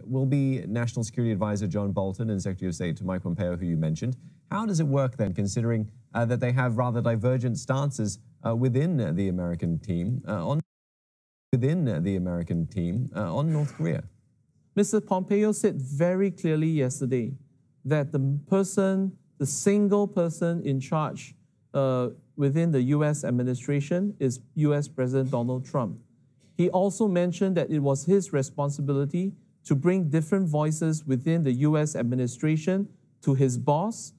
will be National Security Advisor John Bolton and Secretary of State Mike Pompeo, who you mentioned. How does it work then, considering that they have rather divergent stances within the American team on North Korea? Mr. Pompeo said very clearly yesterday that the single person in charge within the U.S. administration is U.S. President Donald Trump. He also mentioned that it was his responsibility to bring different voices within the U.S. administration to his boss,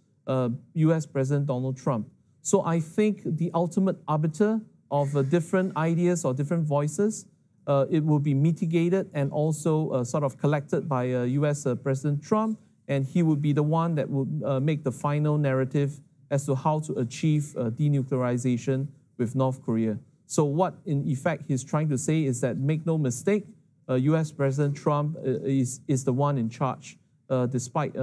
U.S. President Donald Trump. So I think the ultimate arbiter of different ideas or different voices, it will be mitigated and also sort of collected by U.S. President Trump, and he would be the one that would make the final narrative as to how to achieve denuclearization with North Korea. So what, in effect, he's trying to say is that, make no mistake, U.S. President Trump is the one in charge, despite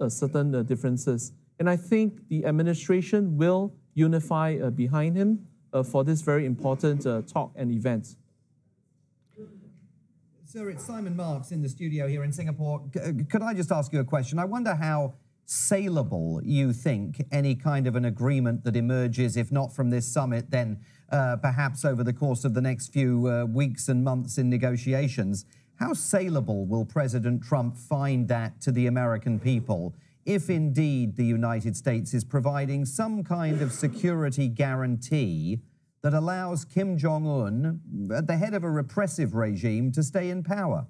certain differences. And I think the administration will unify behind him for this very important talk and event. Sir, it's Simon Marks in the studio here in Singapore. Could I just ask you a question? I wonder how saleable you think any kind of an agreement that emerges, if not from this summit, then perhaps over the course of the next few weeks and months in negotiations, how saleable will President Trump find that to the American people if indeed the United States is providing some kind of security guarantee that allows Kim Jong Un, at the head of a repressive regime, to stay in power?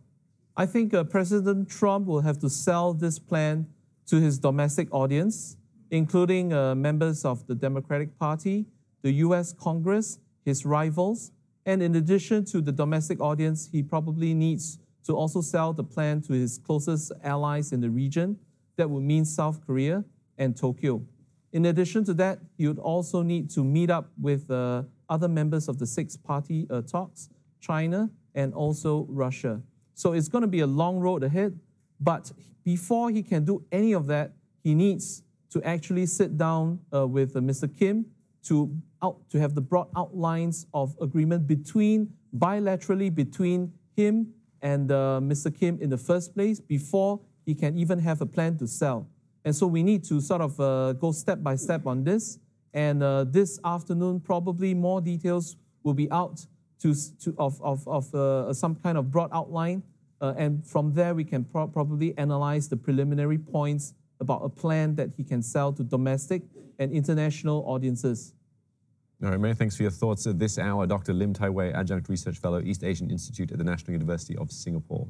I think President Trump will have to sell this plan to his domestic audience, including members of the Democratic Party, the U.S. Congress, his rivals, and in addition to the domestic audience, he probably needs to also sell the plan to his closest allies in the region. That would mean South Korea and Tokyo. In addition to that, he would also need to meet up with other members of the six-party talks, China and also Russia. So it's going to be a long road ahead, but before he can do any of that, he needs to actually sit down with Mr. Kim to have the broad outlines of agreement bilaterally between him and Mr. Kim in the first place before he can even have a plan to sell. And so we need to sort of go step by step on this. And this afternoon, probably more details will be out of some kind of broad outline. And from there, we can probably analyze the preliminary points about a plan that he can sell to domestic and international audiences. All right, many thanks for your thoughts at this hour. Dr. Lim Tai Wei, Adjunct Research Fellow, East Asian Institute at the National University of Singapore.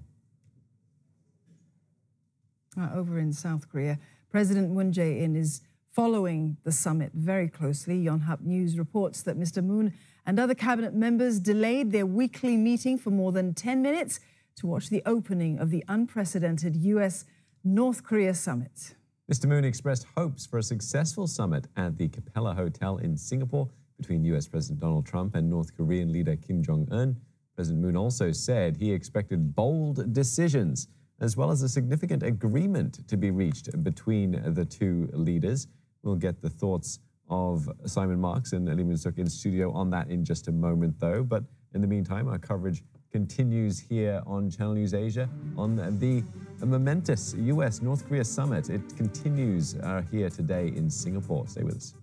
Over in South Korea, President Moon Jae-in is following the summit very closely. Yonhap News reports that Mr. Moon and other cabinet members delayed their weekly meeting for more than 10 minutes to watch the opening of the unprecedented U.S.-North Korea summit. Mr. Moon expressed hopes for a successful summit at the Capella Hotel in Singapore between U.S. President Donald Trump and North Korean leader Kim Jong Un. President Moon also said he expected bold decisions as well as a significant agreement to be reached between the two leaders. We'll get the thoughts of Simon Marks and Lee Moon-suk in studio on that in just a moment, though. But in the meantime, our coverage continues here on Channel News Asia on the momentous U.S.-North Korea summit. It continues here today in Singapore. Stay with us.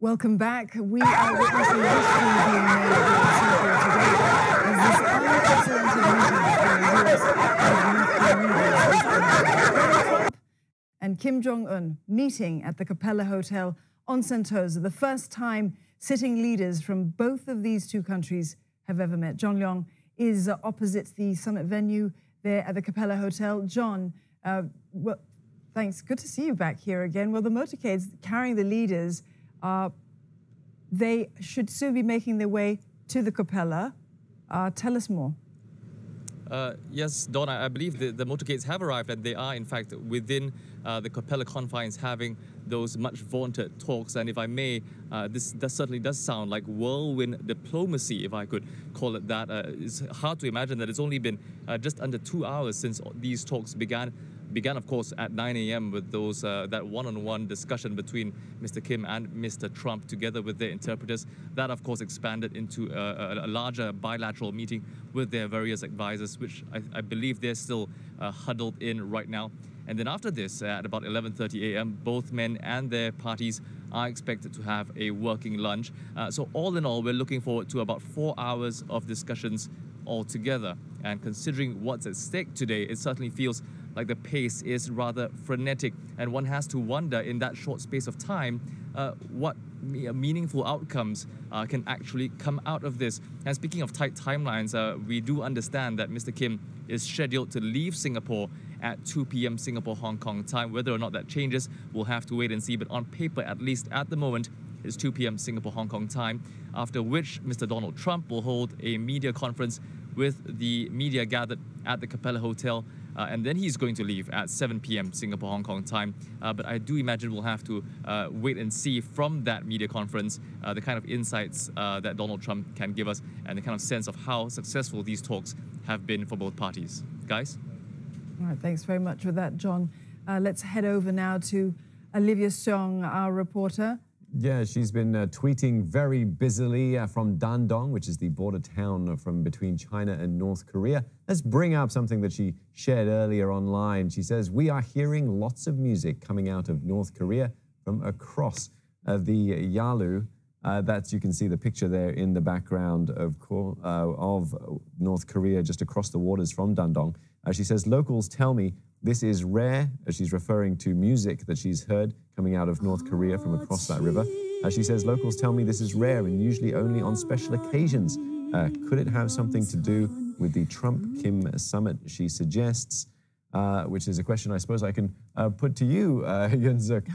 Welcome back. We are witnessing history being made here in Singapore today as this unprecedented meeting between the US and North Korean leaders is underway. Donald Trump and Kim Jong Un meeting at the Capella Hotel on Sentosa, the first time sitting leaders from both of these two countries have ever met. John Leong is opposite the summit venue there at the Capella Hotel. John, well, thanks. Good to see you back here again. Well, the motorcades carrying the leaders, they should soon be making their way to the Capella. Tell us more. Yes, Dawn, I believe the motorcades have arrived and they are, in fact, within the Capella confines having those much vaunted talks. And if I may, this certainly does sound like whirlwind diplomacy, if I could call it that. It's hard to imagine that it's only been just under 2 hours since these talks began, of course, at 9 a.m. with those that one-on-one discussion between Mr. Kim and Mr. Trump together with their interpreters. That, of course, expanded into a larger bilateral meeting with their various advisors, which I believe they're still huddled in right now. And then after this, at about 11:30 a.m., both men and their parties are expected to have a working lunch. So all in all, we're looking forward to about 4 hours of discussions altogether. And considering what's at stake today, it certainly feels like the pace is rather frenetic, and one has to wonder in that short space of time what meaningful outcomes can actually come out of this. And speaking of tight timelines, we do understand that Mr. Kim is scheduled to leave Singapore at 2 p.m. Singapore Hong Kong time. Whether or not that changes, we'll have to wait and see, but on paper, at least at the moment, it's 2 p.m. Singapore Hong Kong time, after which Mr. Donald Trump will hold a media conference with the media gathered at the Capella Hotel, and then he's going to leave at 7 p.m. Singapore Hong Kong time. But I do imagine we'll have to wait and see from that media conference the kind of insights that Donald Trump can give us and the kind of sense of how successful these talks have been for both parties. Guys? All right, thanks very much for that, John. Let's head over now to Olivia Song, our reporter. Yeah, she's been tweeting very busily from Dandong, which is the border town from between China and North Korea. Let's bring up something that she shared earlier online. She says, "We are hearing lots of music coming out of North Korea from across the Yalu." You can see the picture there in the background of North Korea, just across the waters from Dandong. She says, "Locals tell me this is rare," as she's referring to music that she's heard coming out of North Korea from across that river. She says, "Locals tell me this is rare and usually only on special occasions." Could it have something to do with the Trump-Kim summit, she suggests, which is a question I suppose I can put to you, Yun Suk.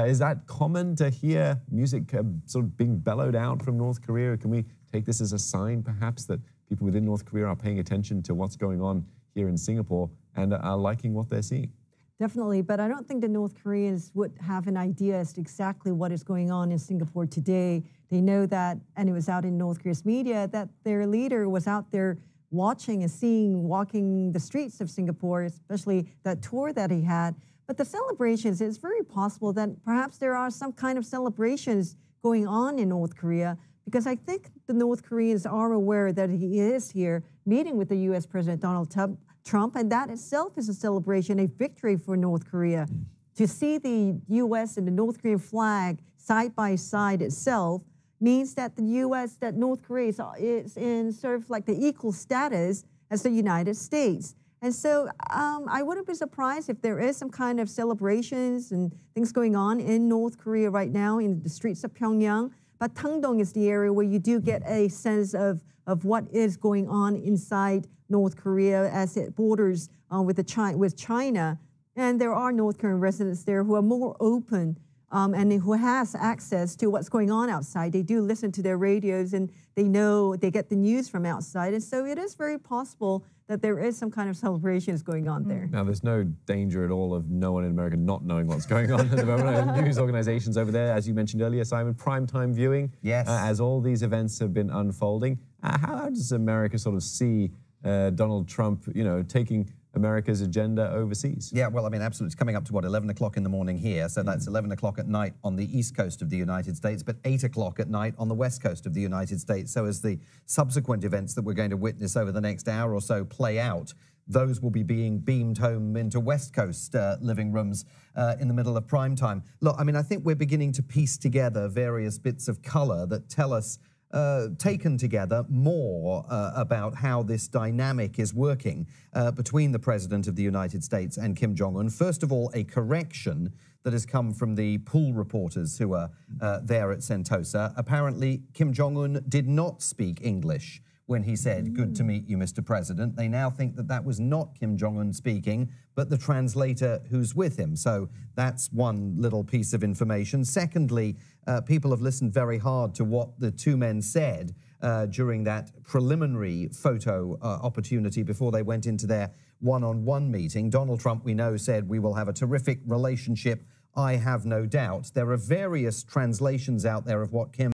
Is that common to hear music sort of being bellowed out from North Korea? Can we take this as a sign, perhaps, that people within North Korea are paying attention to what's going on here in Singapore and are liking what they're seeing? Definitely, but I don't think the North Koreans would have an idea as to exactly what is going on in Singapore today. They know that, and it was out in North Korea's media, that their leader was out there watching and seeing, walking the streets of Singapore, especially that tour that he had. But the celebrations, it's very possible that perhaps there are some kind of celebrations going on in North Korea, because I think the North Koreans are aware that he is here meeting with the U.S. President Donald Trump, and that itself is a celebration, a victory for North Korea. To see the U.S. and the North Korean flag side by side itself means that that North Korea is in sort of like the equal status as the United States. And so I wouldn't be surprised if there is some kind of celebrations and things going on in North Korea right now in the streets of Pyongyang. But Tangdong is the area where you do get a sense of what is going on inside North Korea as it borders with China. And there are North Korean residents there who are more open and who has access to what's going on outside. They do listen to their radios and they know, they get the news from outside. And so it is very possible that there is some kind of celebrations going on there. Now, there's no danger at all of no one in America not knowing what's going on at the moment. News organizations over there, as you mentioned earlier, Simon, primetime viewing. Yes. As all these events have been unfolding. How does America sort of see Donald Trump, taking America's agenda overseas? Yeah, well, I mean, absolutely. It's coming up to, what, 11 o'clock in the morning here. So that's 11 o'clock at night on the east coast of the United States, but 8 o'clock at night on the west coast of the United States. So as the subsequent events that we're going to witness over the next hour or so play out, those will be being beamed home into West Coast living rooms in the middle of prime time. Look, I mean, I think we're beginning to piece together various bits of color that tell us, taken together, more about how this dynamic is working between the President of the United States and Kim Jong Un. First of all, a correction that has come from the pool reporters who are there at Sentosa. Apparently, Kim Jong Un did not speak English when he said, "Good to meet you, Mr. President." They now think that that was not Kim Jong Un speaking, but the translator who's with him. So that's one little piece of information. Secondly, people have listened very hard to what the two men said during that preliminary photo opportunity before they went into their one-on-one meeting. Donald Trump, we know, said, "We will have a terrific relationship, I have no doubt." There are various translations out there of what Kim